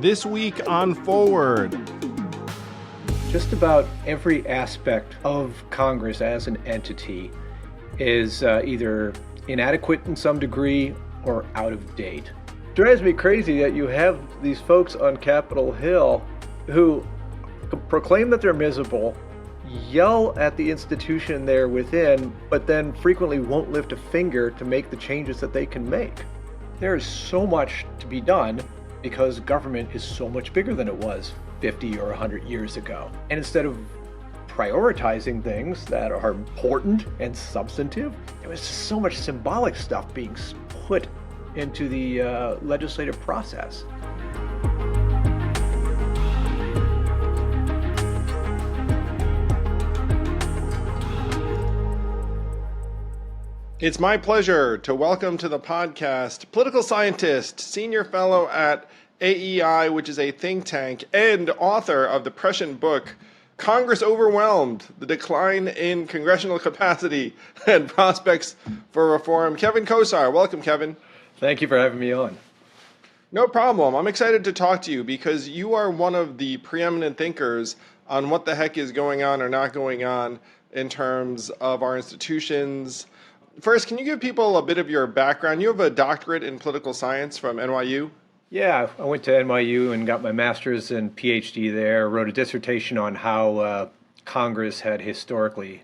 This week on Forward. Just about every aspect of Congress as an entity is either inadequate in some degree or out of date. It drives me crazy that you have these folks on Capitol Hill who proclaim that they're miserable, yell at the institution they're within, but then frequently won't lift a finger to make the changes that they can make. There is so much to be done because government is so much bigger than it was 50 or 100 years ago. And instead of prioritizing things that are important and substantive, there was just so much symbolic stuff being put into the legislative process. It's my pleasure to welcome to the podcast political scientist, senior fellow at AEI, which is a think tank, and author of the prescient book, Congress Overwhelmed, The Decline in Congressional Capacity and Prospects for Reform, Kevin Kosar. Welcome, Kevin. Thank you for having me on. No problem. I'm excited to talk to you because you are one of the preeminent thinkers on what the heck is going on or not going on in terms of our institutions. First, can you give people a bit of your background? You have a doctorate in political science from NYU. Yeah, I went to NYU and got my master's and PhD there, wrote a dissertation on how Congress had historically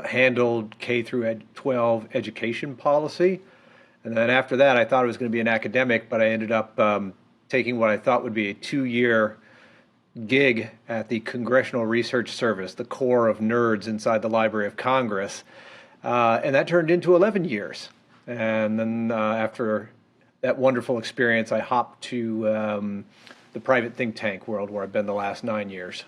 handled K through 12 education policy. And then after that, I thought I was going to be an academic, but I ended up taking what I thought would be a 2-year gig at the Congressional Research Service, the core of nerds inside the Library of Congress. And that turned into 11 years. And then after that wonderful experience, I hopped to the private think tank world where I've been the last 9 years.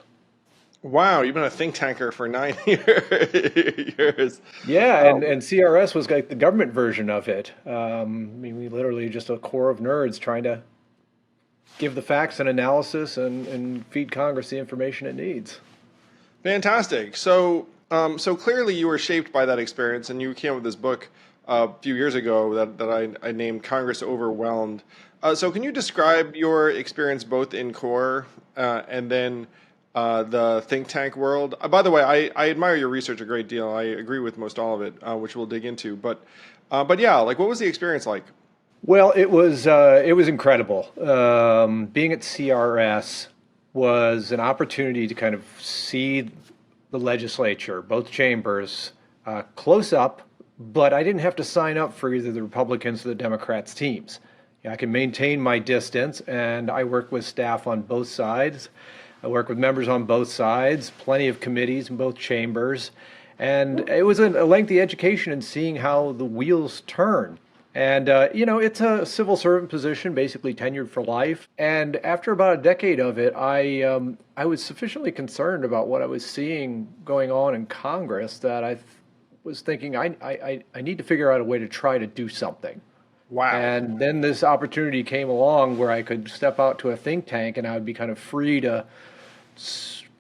Wow, you've been a think tanker for 9 years. Yeah, and CRS was like the government version of it. I mean, we literally just a core of nerds trying to give the facts and analysis and feed Congress the information it needs. Fantastic. So clearly you were shaped by that experience, and you came up with this book a few years ago that I named Congress Overwhelmed. So can you describe your experience both in core and then the think tank world? By the way, I admire your research a great deal. I agree with most all of it, which we'll dig into. But yeah, like what was the experience like? Well, it was incredible. Being at CRS was an opportunity to kind of see the legislature, both chambers, close up, but I didn't have to sign up for either the Republicans or the Democrats' teams. I can maintain my distance, and I work with staff on both sides. I work with members on both sides, plenty of committees in both chambers, and it was a lengthy education in seeing how the wheels turn. And, it's a civil servant position, basically tenured for life. And after about a decade of it, I was sufficiently concerned about what I was seeing going on in Congress that I was thinking I need to figure out a way to try to do something. Wow. And then this opportunity came along where I could step out to a think tank and I would be kind of free to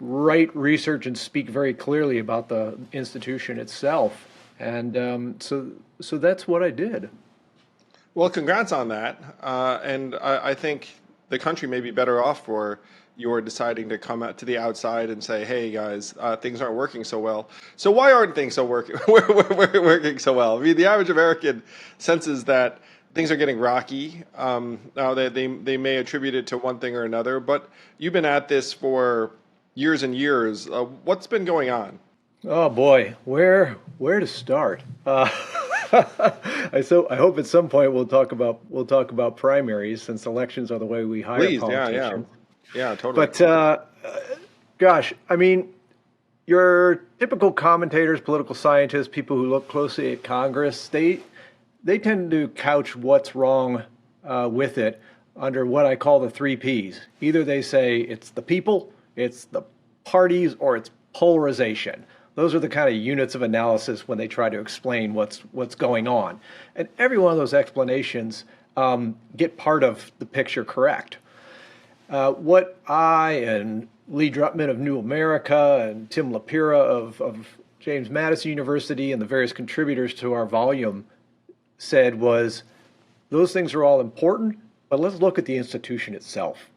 write research and speak very clearly about the institution itself. And so that's what I did. Well, congrats on that. And I think the country may be better off for your deciding to come out to the outside and say, hey, guys, things aren't working so well. So why aren't things working so well? I mean, the average American senses that things are getting rocky. Now they may attribute it to one thing or another, but you've been at this for years and years. What's been going on? Oh, boy, where to start? I hope at some point we'll talk about primaries, since elections are the way we hire politicians. Yeah, totally. But gosh, I mean, your typical commentators, political scientists, people who look closely at Congress, they tend to couch what's wrong with it under what I call the 3 Ps. Either they say it's the people, it's the parties, or it's polarization. Those are the kind of units of analysis when they try to explain what's going on. And every one of those explanations get part of the picture correct. What I and Lee Drutman of New America and Tim LaPira of James Madison University and the various contributors to our volume said was, those things are all important, but let's look at the institution itself.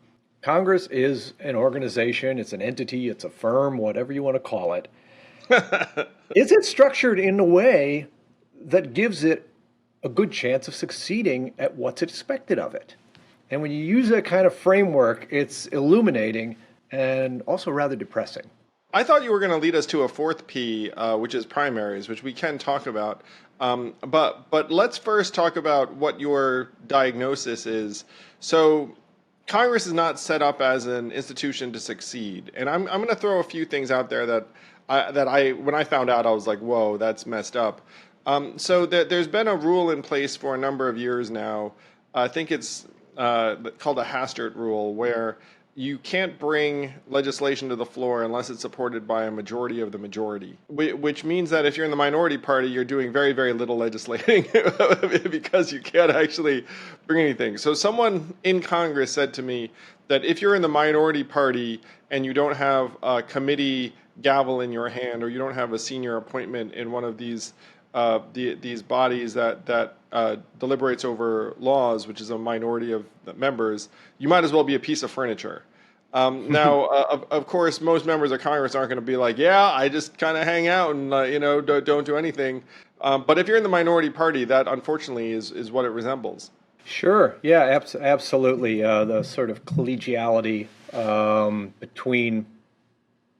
Congress is an organization, it's an entity, it's a firm, whatever you want to call it. Is it structured in a way that gives it a good chance of succeeding at what's expected of it? And when you use that kind of framework, it's illuminating and also rather depressing. I thought you were going to lead us to a fourth P, which is primaries, which we can talk about. But let's first talk about what your diagnosis is. So Congress is not set up as an institution to succeed, and I'm going to throw a few things out there that I when I found out I was like, whoa, that's messed up. So there's been a rule in place for a number of years now. I think it's called a Hastert rule, where you can't bring legislation to the floor unless it's supported by a majority of the majority, which means that if you're in the minority party, you're doing very, very little legislating because you can't actually bring anything. So someone in Congress said to me that if you're in the minority party and you don't have a committee gavel in your hand, or you don't have a senior appointment in one of these bodies that deliberates over laws, which is a minority of the members, you might as well be a piece of furniture. Now, of course, most members of Congress aren't going to be like, yeah, I just kind of hang out and don't do anything. But if you're in the minority party, that unfortunately is what it resembles. Sure. Yeah, absolutely. The sort of collegiality between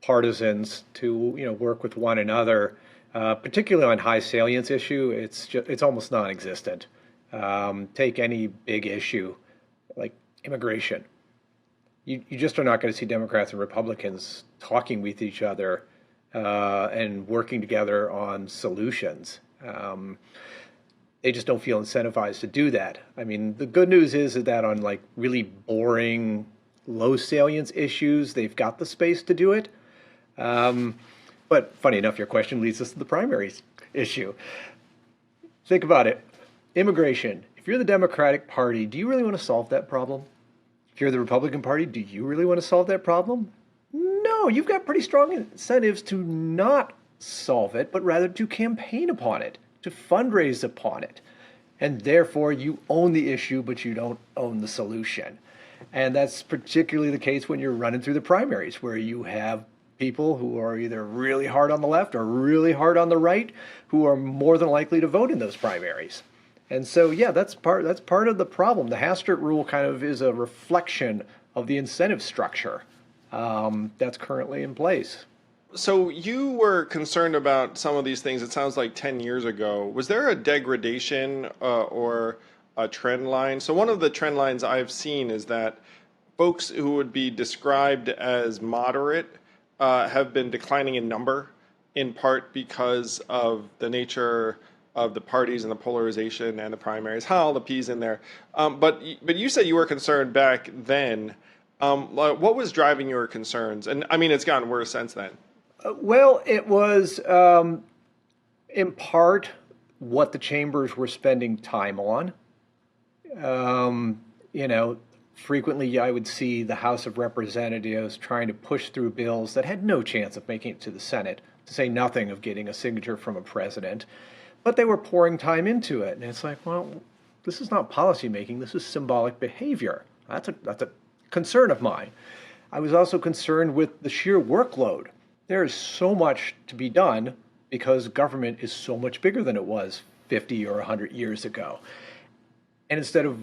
partisans to work with one another. Particularly on high salience issue, it's almost non-existent. Take any big issue like immigration. You just are not going to see Democrats and Republicans talking with each other and working together on solutions. They just don't feel incentivized to do that. I mean, the good news is that on like really boring, low salience issues, they've got the space to do it. But funny enough, your question leads us to the primaries issue. Think about it. Immigration. If you're the Democratic Party, do you really want to solve that problem? If you're the Republican Party, do you really want to solve that problem? No, you've got pretty strong incentives to not solve it, but rather to campaign upon it, to fundraise upon it. And therefore, you own the issue, but you don't own the solution. And that's particularly the case when you're running through the primaries, where you have people who are either really hard on the left or really hard on the right, who are more than likely to vote in those primaries. And so, yeah, that's part of the problem. The Hastert rule kind of is a reflection of the incentive structure that's currently in place. So you were concerned about some of these things, it sounds like 10 years ago. Was there a degradation or a trend line? So one of the trend lines I've seen is that folks who would be described as moderate have been declining in number, in part because of the nature of the parties and the polarization and the primaries. All the P's in there. But you said you were concerned back then. What was driving your concerns? And I mean, it's gotten worse since then. Well, it was in part what the chambers were spending time on. Frequently I would see the House of Representatives trying to push through bills that had no chance of making it to the Senate, to say nothing of getting a signature from a president. But they were pouring time into it. And it's like, well, this is not policy making, this is symbolic behavior. That's a concern of mine. I was also concerned with the sheer workload. There is so much to be done because government is so much bigger than it was 50 or 100 years ago. And instead of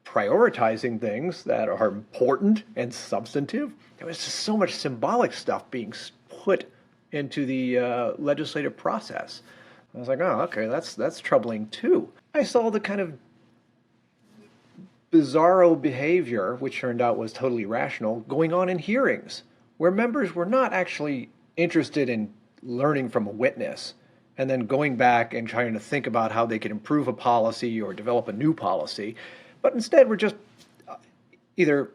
prioritizing things that are important and substantive, there was just so much symbolic stuff being put into the legislative process. I was like, oh, okay, that's troubling too. I saw the kind of bizarro behavior, which turned out was totally rational, going on in hearings, where members were not actually interested in learning from a witness and then going back and trying to think about how they could improve a policy or develop a new policy, but instead we're just either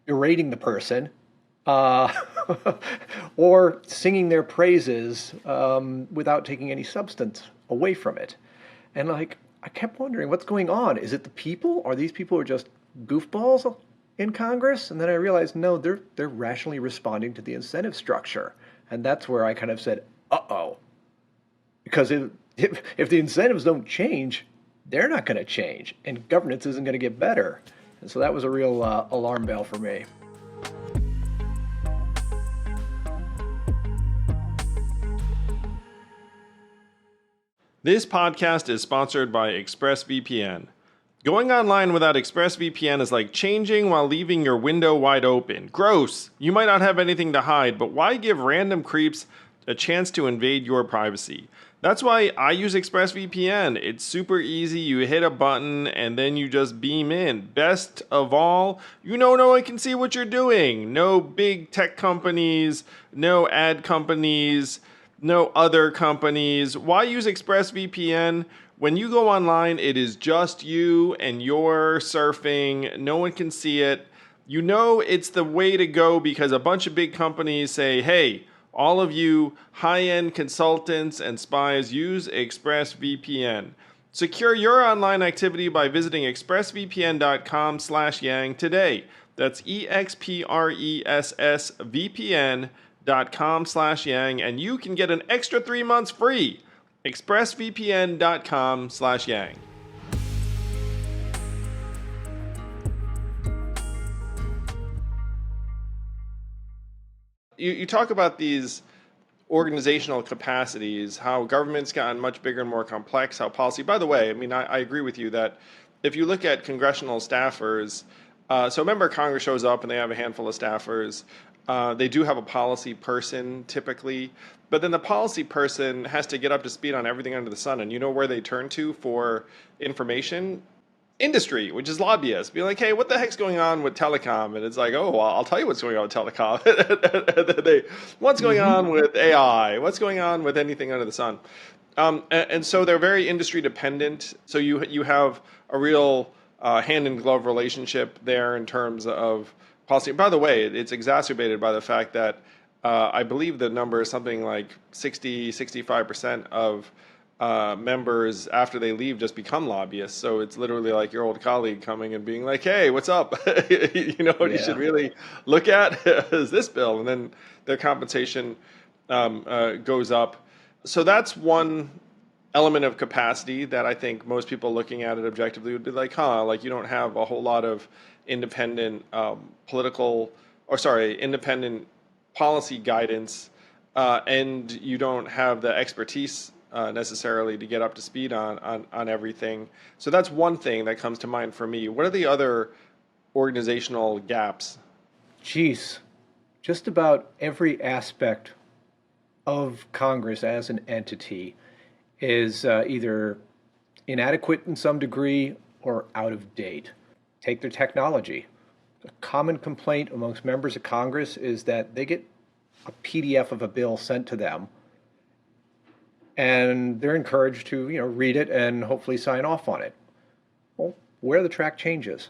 berating the person or singing their praises without taking any substance away from it. And I kept wondering, what's going on? Is it the people? Are these people just goofballs in Congress? And then I realized, no, they're rationally responding to the incentive structure. And that's where I kind of said, uh-oh. Because if the incentives don't change, they're not going to change, and governance isn't going to get better. And so that was a real alarm bell for me. This podcast is sponsored by ExpressVPN. Going online without ExpressVPN is like changing while leaving your window wide open. Gross! You might not have anything to hide, but why give random creeps a chance to invade your privacy? That's why I use ExpressVPN. It's super easy. You hit a button and then you just beam in. Best of all, you know no one can see what you're doing. No big tech companies, no ad companies, no other companies. Why use ExpressVPN? When you go online, it is just you and you're surfing. No one can see it. You know it's the way to go because a bunch of big companies say, hey, all of you high-end consultants and spies, use ExpressVPN. Secure your online activity by visiting expressvpn.com/yang today. That's expressvpn.com/yang, and you can get an extra 3 months free. expressvpn.com/yang. You talk about these organizational capacities, how government's gotten much bigger and more complex, how policy, by the way, I mean, I agree with you that if you look at congressional staffers, so a member of Congress shows up and they have a handful of staffers. They do have a policy person typically, but then the policy person has to get up to speed on everything under the sun. And you know where they turn to for information? Industry, which is lobbyists. Be like, hey, what the heck's going on with telecom? And it's like, oh, well, I'll tell you what's going on with telecom. What's going on with AI? What's going on with anything under the sun? And so they're very industry dependent. So you have a real hand in glove relationship there in terms of policy. By the way, it's exacerbated by the fact that I believe the number is something like 65% of members after they leave just become lobbyists. So it's literally like your old colleague coming and being like, hey, what's up? You know what you should really look at is this bill. And then their compensation goes up. So that's one element of capacity that I think most people looking at it objectively would be like, like you don't have a whole lot of independent independent policy guidance, and you don't have the expertise necessarily to get up to speed on everything. So that's one thing that comes to mind for me. What are the other organizational gaps? Geez, just about every aspect of Congress as an entity is either inadequate in some degree or out of date. Take their technology. A common complaint amongst members of Congress is that they get a PDF of a bill sent to them, and they're encouraged to, read it and hopefully sign off on it. Well, where are the track changes?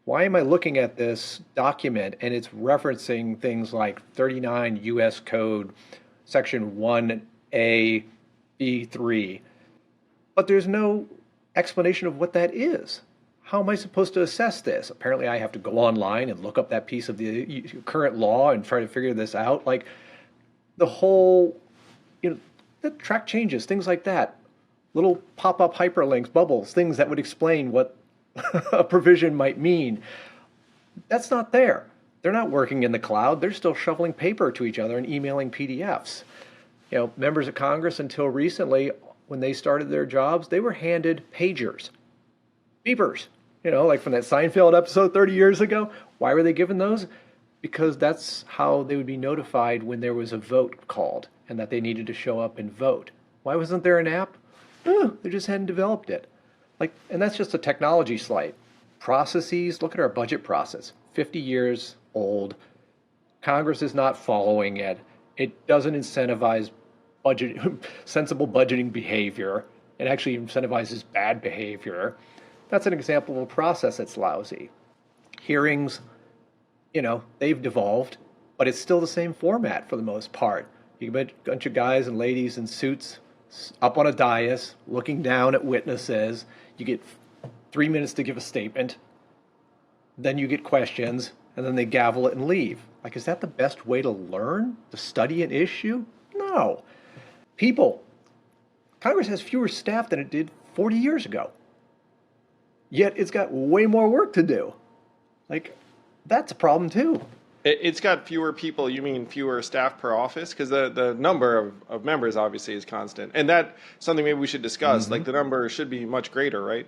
Why am I looking at this document and it's referencing things like 39 U.S. Code, Section 1A, B3, but there's no explanation of what that is? How am I supposed to assess this? Apparently I have to go online and look up that piece of the current law and try to figure this out. Like the whole, the track changes, things like that. Little pop-up hyperlinks, bubbles, things that would explain what a provision might mean. That's not there. They're not working in the cloud. They're still shoveling paper to each other and emailing PDFs. Members of Congress until recently, when they started their jobs, they were handed pagers, beepers, like from that Seinfeld episode 30 years ago. Why were they given those? Because that's how they would be notified when there was a vote called and that they needed to show up and vote. Why wasn't there an app? They just hadn't developed it. And that's just a technology slight. Processes, look at our budget process, 50 years old. Congress is not following it. It doesn't incentivize sensible budgeting behavior. It actually incentivizes bad behavior. That's an example of a process that's lousy. Hearings, they've devolved, but it's still the same format for the most part. You get a bunch of guys and ladies in suits up on a dais, looking down at witnesses. You get 3 minutes to give a statement. Then you get questions, and then they gavel it and leave. Is that the best way to learn? To study an issue? No. People. Congress has fewer staff than it did 40 years ago. Yet it's got way more work to do. That's a problem too. It's got fewer people. You mean fewer staff per office? Because the number of members obviously is constant, and that's something maybe we should discuss. Like the number should be much greater, right?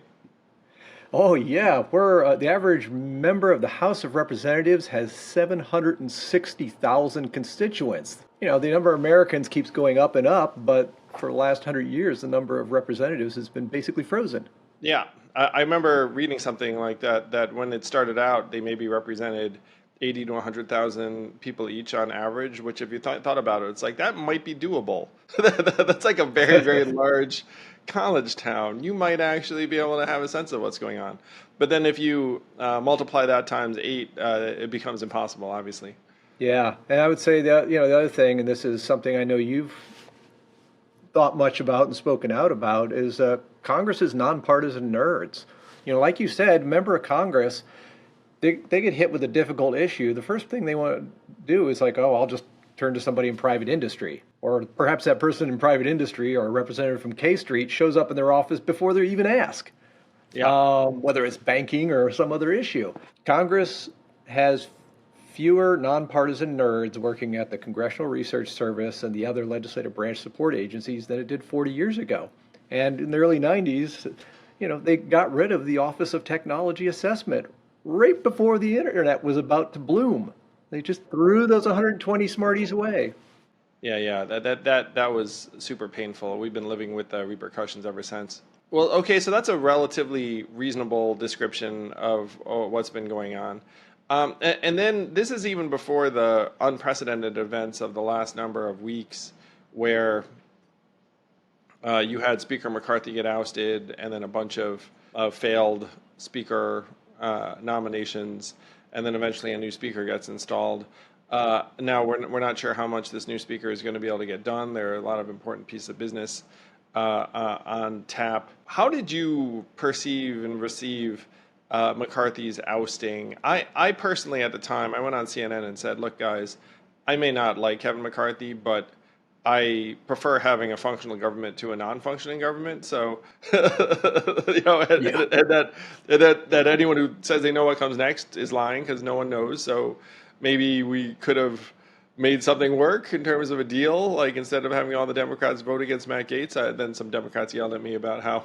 Oh yeah, we're the average member of the House of Representatives has 760,000 constituents. You know, the number of Americans keeps going up and up, but for the last 100 years, the number of representatives has been basically frozen. Yeah, I remember reading something like that. That when it started out, they maybe represented 80 to 100,000 people each on average. Which, if you thought about it, it's like that might be doable. That's like a very, very large college town. You might actually be able to have a sense of what's going on. But then if you multiply that times 8, it becomes impossible, obviously. Yeah, and I would say that, you know, the other thing, and this is something I know you've thought much about and spoken out about, is Congress is nonpartisan nerds. You know, like you said, member of Congress, they get hit with a difficult issue. The first thing they want to do is like, oh, I'll just turn to somebody in private industry. Or perhaps that person in private industry or a representative from K Street shows up in their office before they're even asked. Yeah. Whether it's banking or some other issue. Congress has fewer nonpartisan nerds working at the Congressional Research Service and the other legislative branch support agencies than it did 40 years ago. And in the early 90s, you know, they got rid of the Office of Technology Assessment right before the internet was about to bloom. They just threw those 120 smarties away. Yeah. That was super painful. We've been living with the repercussions ever since. Well, okay, so that's a relatively reasonable description of what's been going on. And then this is even before the unprecedented events of the last number of weeks where you had Speaker McCarthy get ousted and then a bunch of failed speaker nominations, and then eventually a new speaker gets installed. Now, we're not sure how much this new speaker is going to be able to get done. There are a lot of important pieces of business on tap. How did you perceive and receive McCarthy's ousting? I personally, at the time, I went on CNN and said, look, guys, I may not like Kevin McCarthy, but I prefer having a functional government to a non-functioning government. So, you know, and that anyone who says they know what comes next is lying because no one knows. So maybe we could have made something work in terms of a deal. Like instead of having all the Democrats vote against Matt Gaetz, then some Democrats yelled at me about how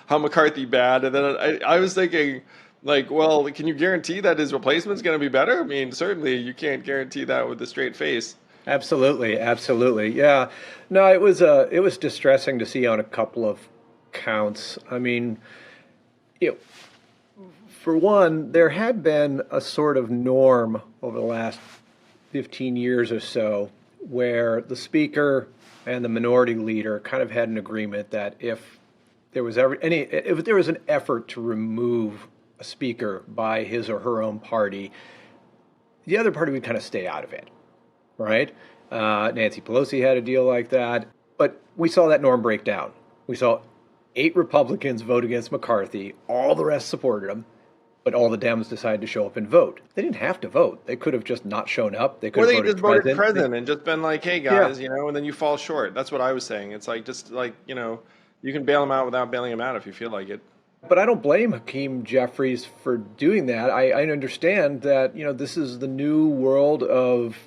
McCarthy bad. And then I was thinking, like, well, can you guarantee that his replacement's going to be better? I mean, certainly you can't guarantee that with a straight face. Absolutely. Yeah. No, it was distressing to see on a couple of counts. I mean, you know, for one, there had been a sort of norm over the last 15 years or so where the speaker and the minority leader kind of had an agreement that if there was an effort to remove a speaker by his or her own party, the other party would kind of stay out of it. Right? Nancy Pelosi had a deal like that. But we saw that norm break down. We saw 8 Republicans vote against McCarthy. All the rest supported him. But all the Dems decided to show up and vote. They didn't have to vote. They could have just not shown up. They could have just voted president and just been like, hey, guys, you know, and then you fall short. That's what I was saying. It's like, just like, you know, you can bail him out without bailing him out if you feel like it. But I don't blame Hakeem Jeffries for doing that. I understand that, you know, this is the new world of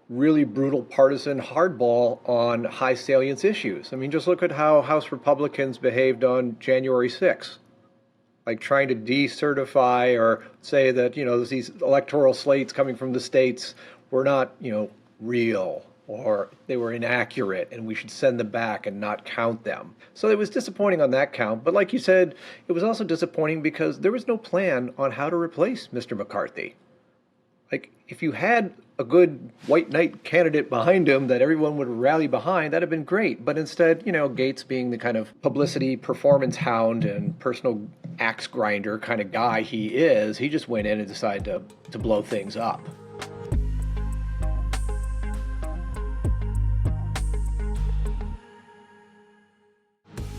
really brutal partisan hardball on high salience issues. I mean, just look at how House Republicans behaved on January 6th. Like trying to decertify or say that, you know, these electoral slates coming from the states were not, you know, real or they were inaccurate and we should send them back and not count them. So it was disappointing on that count. But like you said, it was also disappointing because there was no plan on how to replace Mr. McCarthy. Like, if you had a good white knight candidate behind him that everyone would rally behind, that'd have been great. But instead, you know, Gaetz being the kind of publicity performance hound and personal axe grinder kind of guy he is, he just went in and decided to blow things up.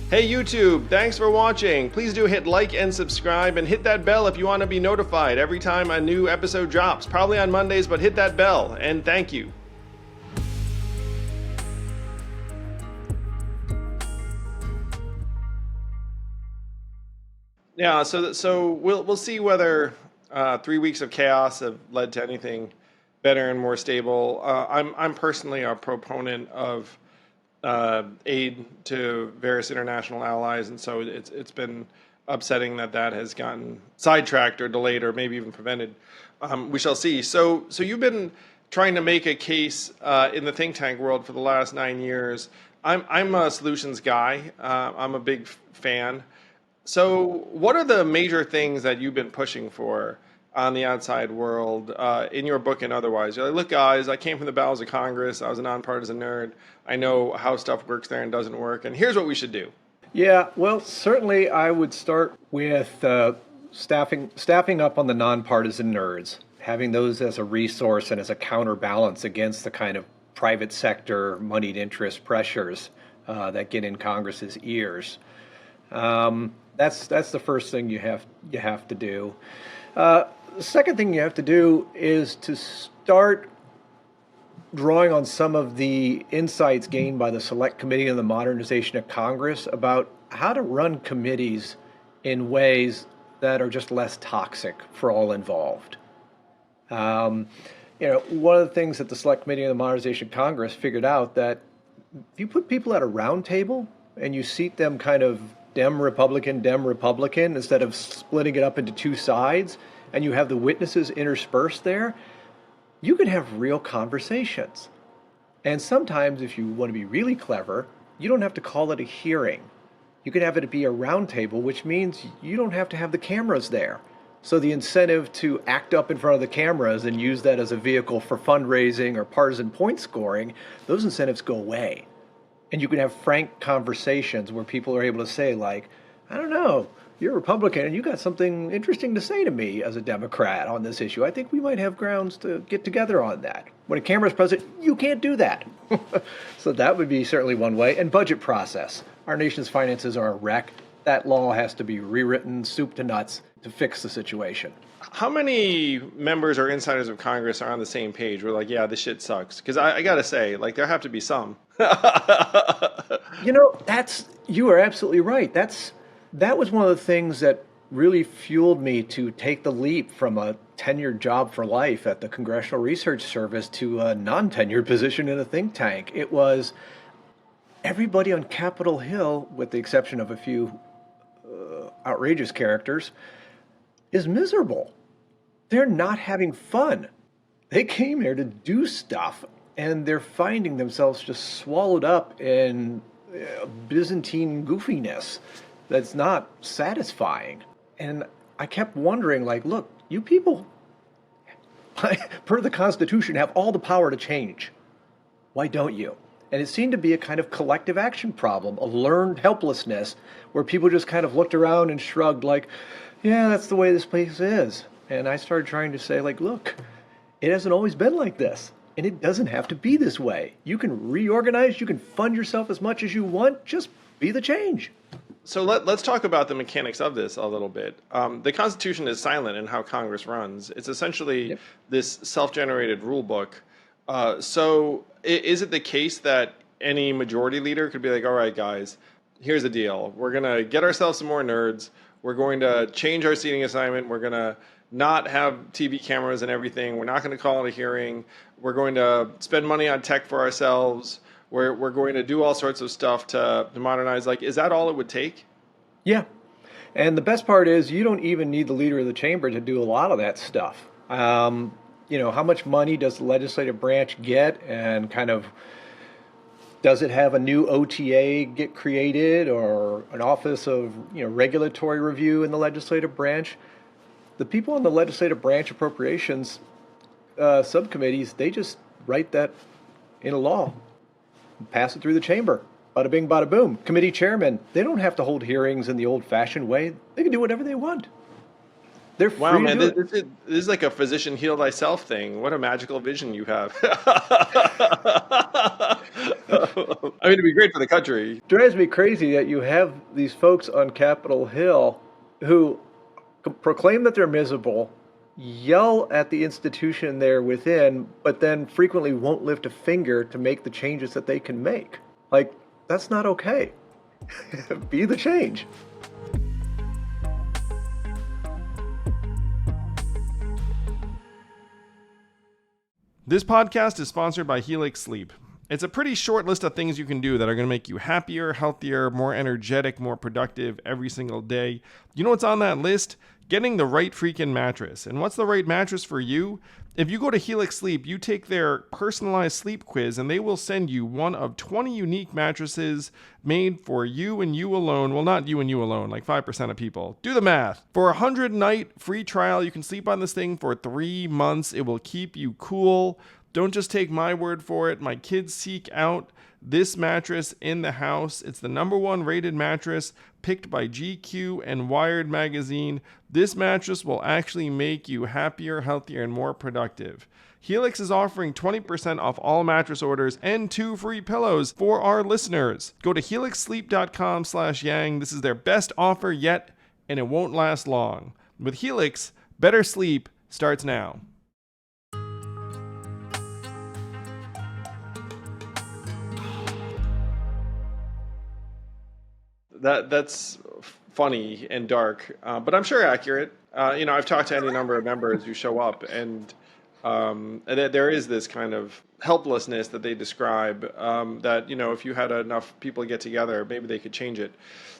Hey YouTube, thanks for watching. Please do hit like and subscribe and hit that bell if you want to be notified every time a new episode drops. Probably on Mondays, but hit that bell, and thank you. Yeah, so we'll see whether 3 weeks of chaos have led to anything better and more stable. I'm personally a proponent of aid to various international allies, and so it's been upsetting that has gotten sidetracked or delayed or maybe even prevented. We shall see. So you've been trying to make a case in the think tank world for the last 9 years. I'm a solutions guy. I'm a big fan. So what are the major things that you've been pushing for on the outside world, in your book and otherwise? You're like, look, guys, I came from the bowels of Congress. I was a nonpartisan nerd. I know how stuff works there and doesn't work. And here's what we should do. Yeah, well, certainly I would start with staffing up on the nonpartisan nerds, having those as a resource and as a counterbalance against the kind of private sector moneyed interest pressures that get in Congress's ears. That's the first thing you have to do. The second thing you have to do is to start drawing on some of the insights gained by the Select Committee on the Modernization of Congress about how to run committees in ways that are just less toxic for all involved. One of the things that the Select Committee on the Modernization of Congress figured out that if you put people at a round table and you seat them kind of Dem-Republican, instead of splitting it up into two sides, and you have the witnesses interspersed there, you can have real conversations. And sometimes, if you want to be really clever, you don't have to call it a hearing. You can have it be a round table, which means you don't have to have the cameras there. So the incentive to act up in front of the cameras and use that as a vehicle for fundraising or partisan point scoring, those incentives go away. And you can have frank conversations where people are able to say, like, I don't know, you're a Republican and you got something interesting to say to me as a Democrat on this issue. I think we might have grounds to get together on that. When a camera's present, you can't do that. So that would be certainly one way. And budget process. Our nation's finances are a wreck. That law has to be rewritten, soup to nuts, to fix the situation. How many members or insiders of Congress are on the same page? We're like, yeah, this shit sucks. Because I got to say, like, there have to be some. You are absolutely right. That was one of the things that really fueled me to take the leap from a tenured job for life at the Congressional Research Service to a non-tenured position in a think tank. It was everybody on Capitol Hill, with the exception of a few outrageous characters, is miserable. They're not having fun. They came here to do stuff, and they're finding themselves just swallowed up in Byzantine goofiness that's not satisfying. And I kept wondering, like, look, you people, per the Constitution, have all the power to change. Why don't you? And it seemed to be a kind of collective action problem, a learned helplessness, where people just kind of looked around and shrugged like, yeah, that's the way this place is. And I started trying to say, like, look, it hasn't always been like this. And it doesn't have to be this way. You can reorganize, you can fund yourself as much as you want, just be the change. So let's talk about the mechanics of this a little bit. The Constitution is silent in how Congress runs. It's essentially this self-generated rule book. So is it the case that any majority leader could be like, all right, guys, here's the deal. We're going to get ourselves some more nerds. We're going to change our seating assignment. We're going to not have TV cameras and everything. We're not going to call it a hearing. We're going to spend money on tech for ourselves. We're going to do all sorts of stuff to modernize. Like, is that all it would take? Yeah. And the best part is you don't even need the leader of the chamber to do a lot of that stuff. How much money does the legislative branch get, and kind of does it have a new OTA get created or an office of regulatory review in the legislative branch? The people on the legislative branch appropriations subcommittees, they just write that in a law, pass it through the chamber. Bada bing, bada boom. Committee chairmen, they don't have to hold hearings in the old-fashioned way. They can do whatever they want. They're free wow, man, to do this is like a physician heal thyself thing. What a magical vision you have. I mean, it'd be great for the country. It drives me crazy that you have these folks on Capitol Hill who proclaim that they're miserable, yell at the institution they're within, but then frequently won't lift a finger to make the changes that they can make. Like, that's not okay. Be the change. This podcast is sponsored by Helix Sleep. It's a pretty short list of things you can do that are going to make you happier, healthier, more energetic, more productive every single day. You know what's on that list? Getting the right freaking mattress. And what's the right mattress for you? If you go to Helix Sleep, you take their personalized sleep quiz and they will send you one of 20 unique mattresses made for you and you alone. Well, not you and you alone, like 5% of people. Do the math. For a 100-night free trial, you can sleep on this thing for 3 months. It will keep you cool. Don't just take my word for it. My kids seek out this mattress in the house. It's the #1 rated mattress picked by GQ and Wired magazine. This mattress will actually make you happier, healthier, and more productive. Helix is offering 20% off all mattress orders and 2 free pillows for our listeners. Go to helixsleep.com/yang. This is their best offer yet, and it won't last long. With Helix, better sleep starts now. That's funny and dark, but I'm sure accurate. I've talked to any number of members who show up, and there is this kind of helplessness that they describe, that, if you had enough people get together, maybe they could change it.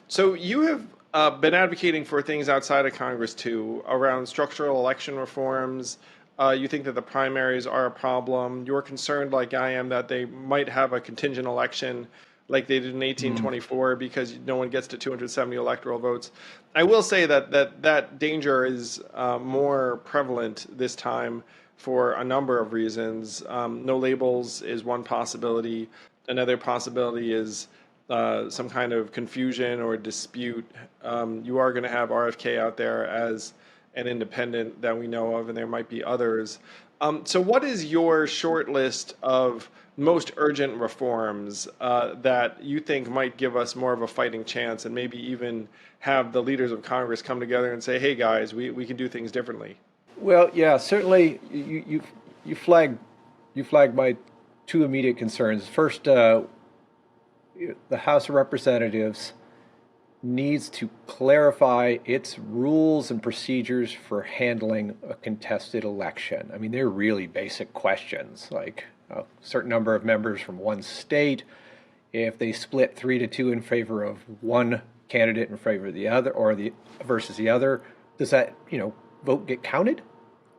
So you have been advocating for things outside of Congress, too, around structural election reforms. You think that the primaries are a problem. You're concerned, like I am, that they might have a contingent election like they did in 1824 because no one gets to 270 electoral votes. I will say that danger is more prevalent this time for a number of reasons. No labels is one possibility. Another possibility is some kind of confusion or dispute. You are going to have RFK out there as an independent that we know of, and there might be others. So what is your short list of most urgent reforms that you think might give us more of a fighting chance, and maybe even have the leaders of Congress come together and say, hey guys, we can do things differently? Well, yeah, certainly you flagged my 2 immediate concerns. First, the House of Representatives needs to clarify its rules and procedures for handling a contested election. I mean, they're really basic questions, like a certain number of members from one state. If they split 3-2 in favor of one candidate in favor of the other, or versus the other, does that vote get counted,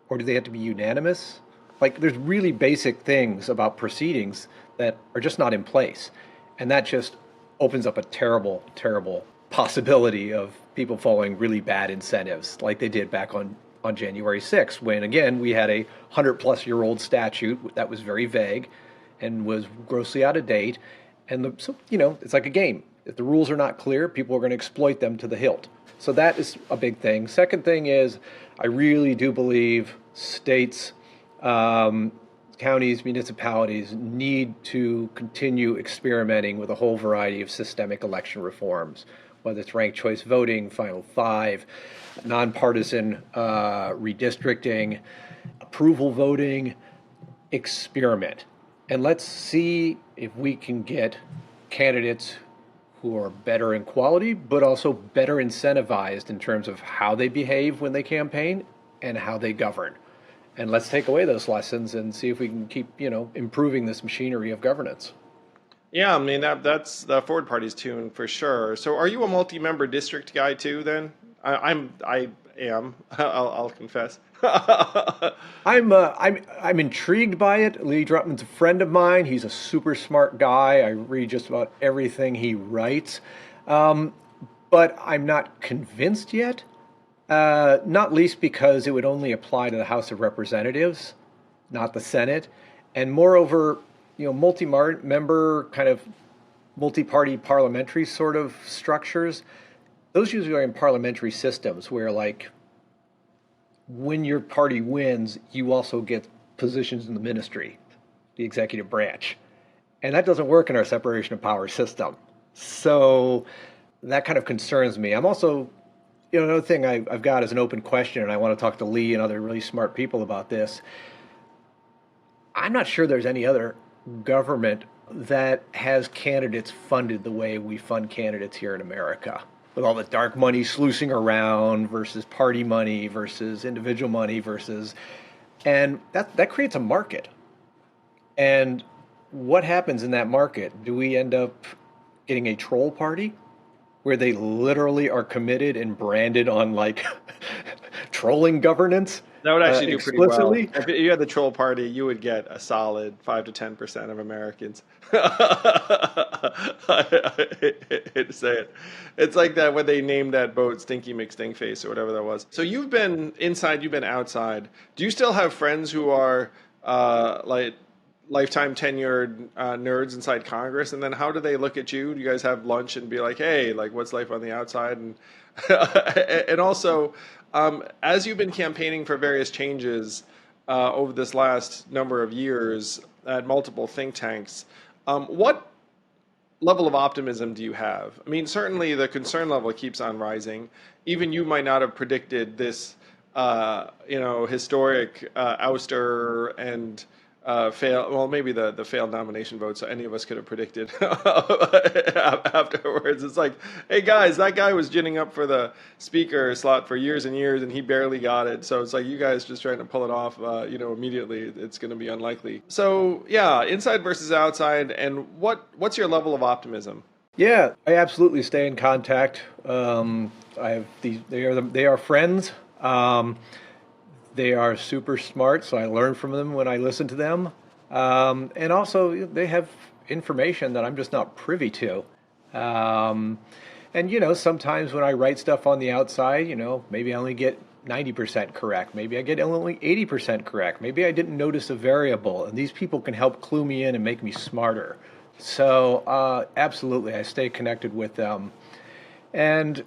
or do they have to be unanimous? Like, there's really basic things about proceedings that are just not in place, and that just opens up a terrible, terrible possibility of people following really bad incentives, like they did back on January 6th, when, again, we had a 100-plus-year-old statute that was very vague and was grossly out of date. And it's like a game. If the rules are not clear, people are going to exploit them to the hilt. So that is a big thing. Second thing is, I really do believe states, counties, municipalities need to continue experimenting with a whole variety of systemic election reforms, whether it's ranked choice voting, Final Five, nonpartisan redistricting, approval voting. Experiment. And let's see if we can get candidates who are better in quality, but also better incentivized in terms of how they behave when they campaign and how they govern. And let's take away those lessons and see if we can keep, improving this machinery of governance. Yeah, I mean, that's the Forward Party's tune for sure. So are you a multi-member district guy too then? I am. I'll confess. I'm intrigued by it. Lee Drutman's a friend of mine. He's a super smart guy. I read just about everything he writes. But I'm not convinced yet. Not least because it would only apply to the House of Representatives, not the Senate. And moreover, multi-member kind of multi-party parliamentary sort of structures, those usually are in parliamentary systems where, like, when your party wins, you also get positions in the ministry, the executive branch. And that doesn't work in our separation of powers system. So that kind of concerns me. I'm also, another thing I've got is an open question, and I want to talk to Lee and other really smart people about this. I'm not sure there's any other government that has candidates funded the way we fund candidates here in America, with all the dark money sluicing around versus party money versus individual money and that creates a market. And what happens in that market? Do we end up getting a troll party where they literally are committed and branded on like trolling governance That would actually do pretty well. explicitly? If you had the troll party, you would get a solid 5 to 10% of Americans. I hate to say it. It's like that when they named that boat Stinky McStinkface or whatever that was. So you've been inside, you've been outside. Do you still have friends who are like lifetime tenured nerds inside Congress? And then how do they look at you? Do you guys have lunch and be like, hey, like what's life on the outside? And and also, as you've been campaigning for various changes over this last number of years at multiple think tanks, what level of optimism do you have? I mean, certainly the concern level keeps on rising. Even you might not have predicted this, historic ouster and fail. Well, maybe the failed nomination vote, so any of us could have predicted afterwards. It's like, hey guys, that guy was ginning up for the speaker slot for years and years, and he barely got it. So it's like you guys just trying to pull it off. Immediately, it's going to be unlikely. So yeah, inside versus outside, and what's your level of optimism? Yeah, I absolutely stay in contact. I have these. They are friends. They are super smart, so I learn from them when I listen to them. And also, they have information that I'm just not privy to. Sometimes when I write stuff on the outside, maybe I only get 90% correct. Maybe I get only 80% correct. Maybe I didn't notice a variable, and these people can help clue me in and make me smarter. So, absolutely, I stay connected with them. And,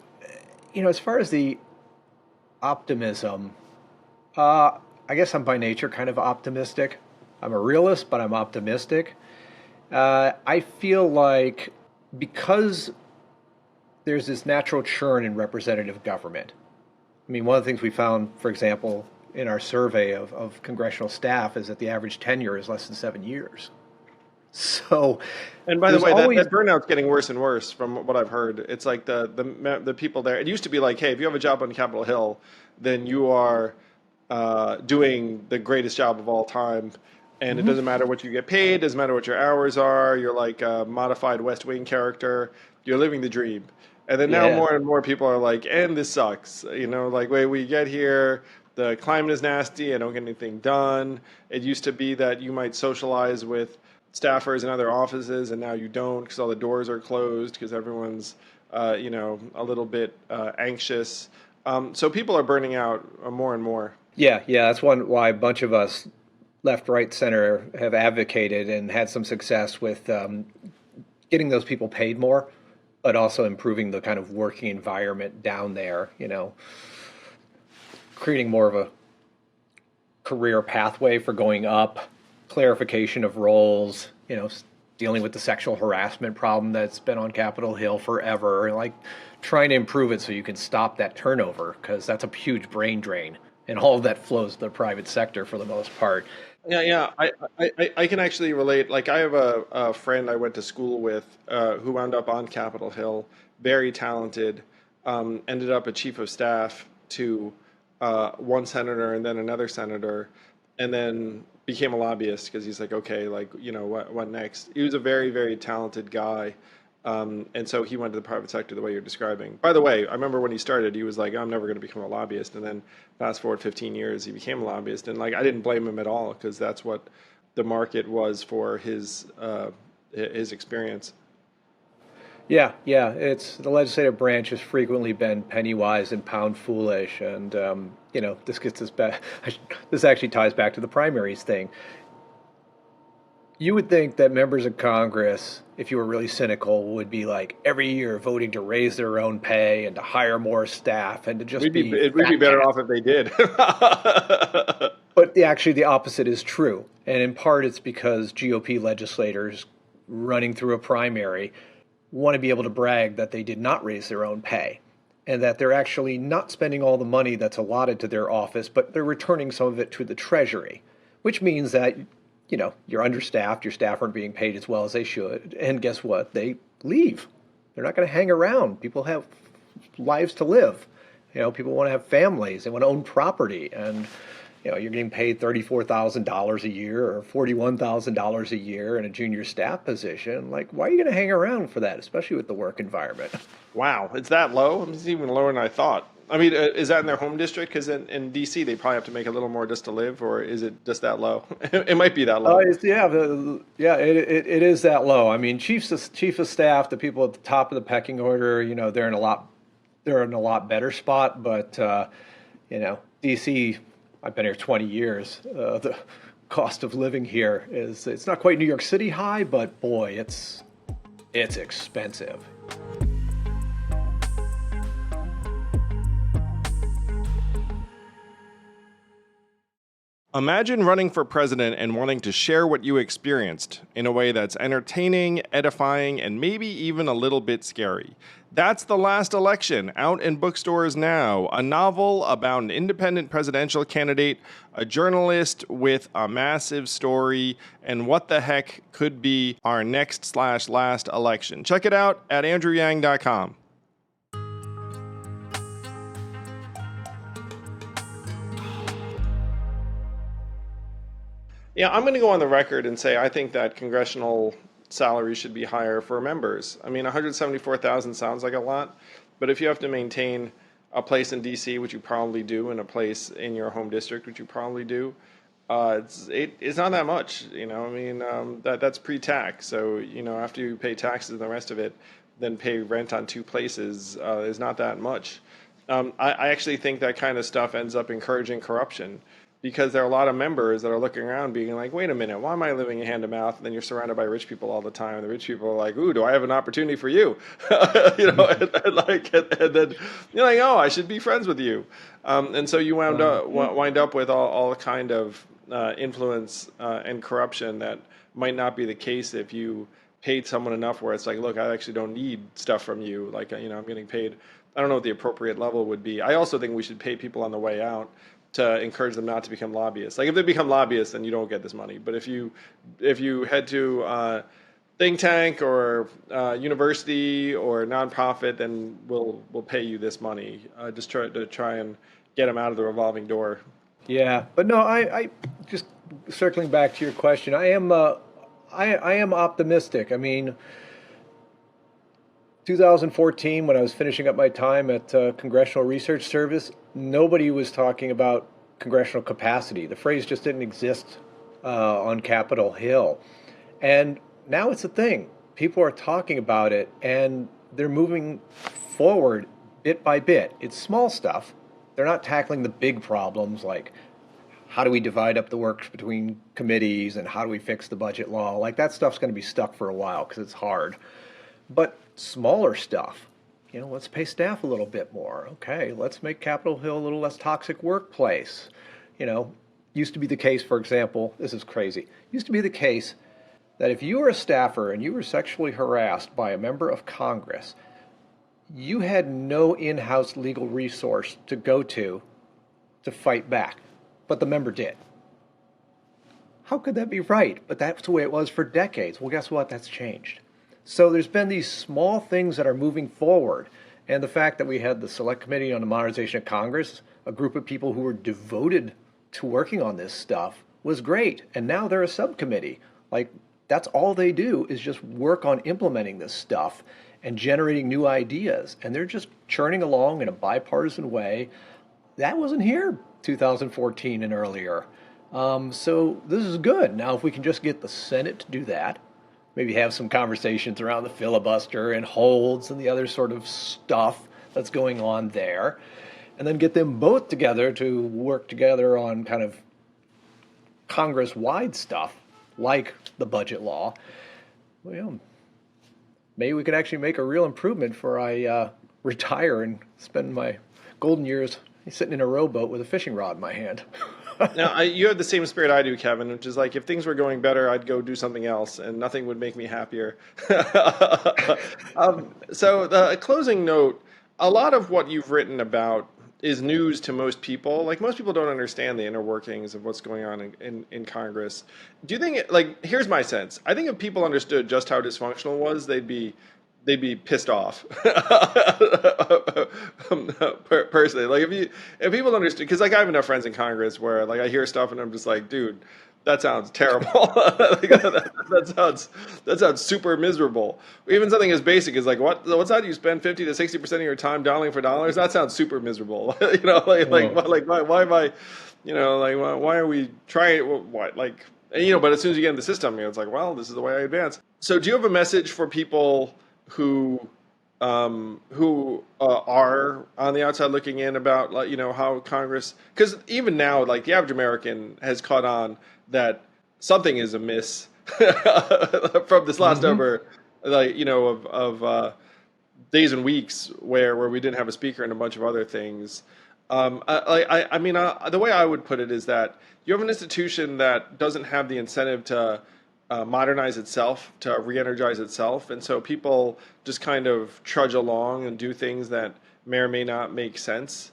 as far as the optimism, I guess I'm by nature kind of optimistic. I'm a realist, but I'm optimistic. I feel like because there's this natural churn in representative government. I mean, one of the things we found, for example, in our survey of congressional staff is that the average tenure is less than 7 years. So, and by the way, that burnout's getting worse and worse from what I've heard. It's like the people there. It used to be like, hey, if you have a job on Capitol Hill, then you are doing the greatest job of all time. And it doesn't matter what you get paid, doesn't matter what your hours are. You're like a modified West Wing character. You're living the dream. And then now more and more people are like, and this sucks. Wait, we get here, the climate is nasty, I don't get anything done. It used to be that you might socialize with staffers in other offices, and now you don't because all the doors are closed because everyone's, a little bit anxious. So people are burning out more and more. Yeah, that's why a bunch of us, left, right, center, have advocated and had some success with getting those people paid more, but also improving the kind of working environment down there, creating more of a career pathway for going up, clarification of roles, dealing with the sexual harassment problem that's been on Capitol Hill forever, and like trying to improve it so you can stop that turnover, because that's a huge brain drain. And all of that flows to the private sector for the most part. Yeah. I can actually relate. Like I have a friend I went to school with who wound up on Capitol Hill, very talented, ended up a chief of staff to one senator and then another senator, and then became a lobbyist because he's like, okay, what next? He was a very, very talented guy. And so he went to the private sector the way you're describing. By the way, I remember when he started, he was like, I'm never going to become a lobbyist. And then fast forward 15 years, he became a lobbyist. And I didn't blame him at all because that's what the market was for his experience. Yeah. It's the legislative branch has frequently been penny wise and pound foolish. And, this gets us back. This actually ties back to the primaries thing. You would think that members of Congress, if you were really cynical, would be like every year voting to raise their own pay and to hire more staff and to just We'd be better off if they did. But actually the opposite is true. And in part it's because GOP legislators running through a primary want to be able to brag that they did not raise their own pay and that they're actually not spending all the money that's allotted to their office, but they're returning some of it to the Treasury, which means that you're understaffed, your staff aren't being paid as well as they should, and guess what? They leave. They're not going to hang around. People have lives to live. People want to have families. They want to own property. And, you're getting paid $34,000 a year or $41,000 a year in a junior staff position. Like, why are you going to hang around for that, especially with the work environment? Wow, it's that low? It's even lower than I thought. I mean, is that in their home district? Because in DC, they probably have to make a little more just to live, or is it just that low? It might be that low. It is that low. I mean, chief of staff, the people at the top of the pecking order, they're in a lot better spot. But DC, I've been here 20 years. The cost of living here it's not quite New York City high, but boy, it's expensive. Imagine running for president and wanting to share what you experienced in a way that's entertaining, edifying, and maybe even a little bit scary. That's The Last Election, out in bookstores now, a novel about an independent presidential candidate, a journalist with a massive story, and what the heck could be our next/last election. Check it out at andrewyang.com. Yeah, I'm going to go on the record and say I think that congressional salaries should be higher for members. I mean, 174,000 sounds like a lot, but if you have to maintain a place in DC, which you probably do, and a place in your home district, which you probably do, it's not that much. I mean, that's pre-tax. So after you pay taxes and the rest of it, then pay rent on two places is not that much. I actually think that kind of stuff ends up encouraging corruption, because there are a lot of members that are looking around being like, wait a minute, why am I living hand to mouth? And then you're surrounded by rich people all the time. And the rich people are like, ooh, do I have an opportunity for you? And then you're like, oh, I should be friends with you. And so you wind up with all kind of influence and corruption that might not be the case if you paid someone enough where it's like, look, I actually don't need stuff from you. Like, I'm getting paid. I don't know what the appropriate level would be. I also think we should pay people on the way out to encourage them not to become lobbyists. Like, if they become lobbyists, then you don't get this money. But if you head to think tank or university or nonprofit, then we'll pay you this money. Just try and get them out of the revolving door. Yeah, but no, I just circling back to your question. I am optimistic. I mean, 2014, when I was finishing up my time at Congressional Research Service, nobody was talking about congressional capacity. The phrase just didn't exist on Capitol Hill. And now it's a thing. People are talking about it, and they're moving forward bit by bit. It's small stuff. They're not tackling the big problems like how do we divide up the work between committees and how do we fix the budget law. Like, that stuff's going to be stuck for a while because it's hard. But smaller stuff, let's pay staff a little bit more. Okay, let's make Capitol Hill a little less toxic workplace. Used to be the case, for example, this is crazy, used to be the case that if you were a staffer and you were sexually harassed by a member of Congress, you had no in-house legal resource to go to fight back, but the member did. How could that be right? But that's the way it was for decades. Well, guess what? That's changed. So there's been these small things that are moving forward. And the fact that we had the Select Committee on the Modernization of Congress, a group of people who were devoted to working on this stuff, was great. And now they're a subcommittee. Like, that's all they do is just work on implementing this stuff and generating new ideas. And they're just churning along in a bipartisan way. That wasn't here 2014 and earlier. So this is good. Now, if we can just get the Senate to do that, maybe have some conversations around the filibuster and holds and the other sort of stuff that's going on there, and then get them both together to work together on kind of Congress-wide stuff like the budget law. Well, maybe we could actually make a real improvement before I retire and spend my golden years sitting in a rowboat with a fishing rod in my hand. Now, you have the same spirit I do, Kevin, which is like, if things were going better, I'd go do something else, and nothing would make me happier. So the closing note, a lot of what you've written about is news to most people. Like, most people don't understand the inner workings of what's going on in Congress. Do you think, here's my sense. I think if people understood just how dysfunctional it was, they'd be they'd be pissed off personally. Like if people understand, because like I have enough friends in Congress where like I hear stuff and I'm just like, dude, that sounds terrible. Like, that sounds super miserable. Even something as basic as like what's that? You spend 50 to 60% of your time dialing for dollars. That sounds super miserable. Why am I, why are we trying? Why like. And, but as soon as you get in the system, it's like, well, this is the way I advance. So, do you have a message for people who are on the outside looking in about, like, how Congress? Because even now, like the average American has caught on that something is amiss from this last number, like of days and weeks where we didn't have a speaker and a bunch of other things. The way I would put it is that you have an institution that doesn't have the incentive to modernize itself, to re-energize itself, and so people just kind of trudge along and do things that may or may not make sense.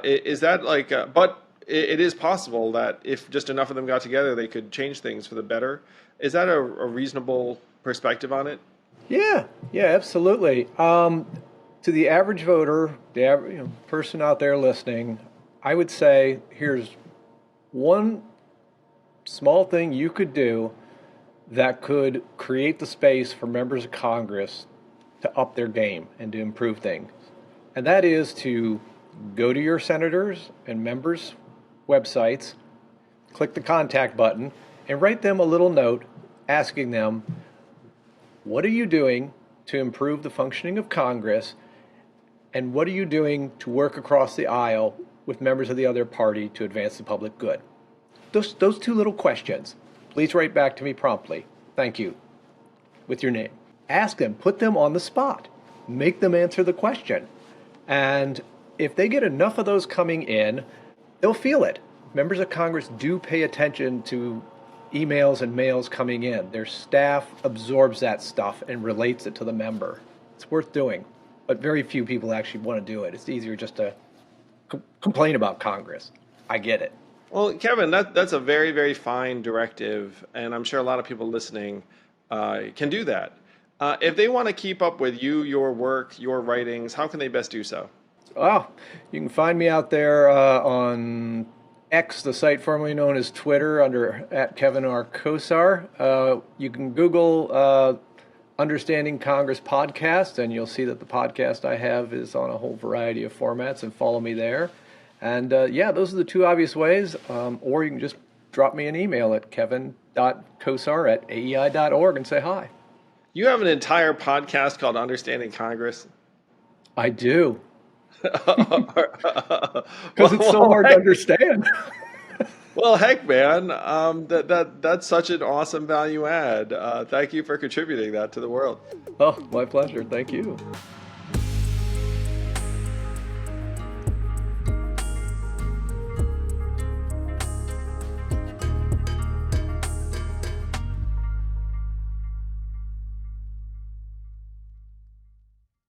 Is that like? But it is possible that if just enough of them got together, they could change things for the better. Is that a reasonable perspective on it? Yeah, absolutely. To the average voter, the average person out there listening, I would say here's one small thing you could do that could create the space for members of Congress to up their game and to improve things. And that is to go to your senators and members' websites, click the contact button, and write them a little note asking them, what are you doing to improve the functioning of Congress? And what are you doing to work across the aisle with members of the other party to advance the public good? Those two little questions. Please write back to me promptly. Thank you. With your name. Ask them, put them on the spot. Make them answer the question. And if they get enough of those coming in, they'll feel it. Members of Congress do pay attention to emails and mails coming in. Their staff absorbs that stuff and relates it to the member. It's worth doing. But very few people actually want to do it. It's easier just to complain about Congress. I get it. Well, Kevin, that's a very, very fine directive, and I'm sure a lot of people listening can do that. If they want to keep up with you, your work, your writings, how can they best do so? Well, you can find me out there on X, the site formerly known as Twitter, under @Kevin R. Kosar. You can Google Understanding Congress podcast, and you'll see that the podcast I have is on a whole variety of formats, and follow me there. And those are the two obvious ways. Or you can just drop me an email at kevin.kosar@aei.org and say hi. You have an entire podcast called Understanding Congress? I do. Because it's so hard to understand. Well, heck, man, that's such an awesome value add. Thank you for contributing that to the world. Oh, my pleasure. Thank you.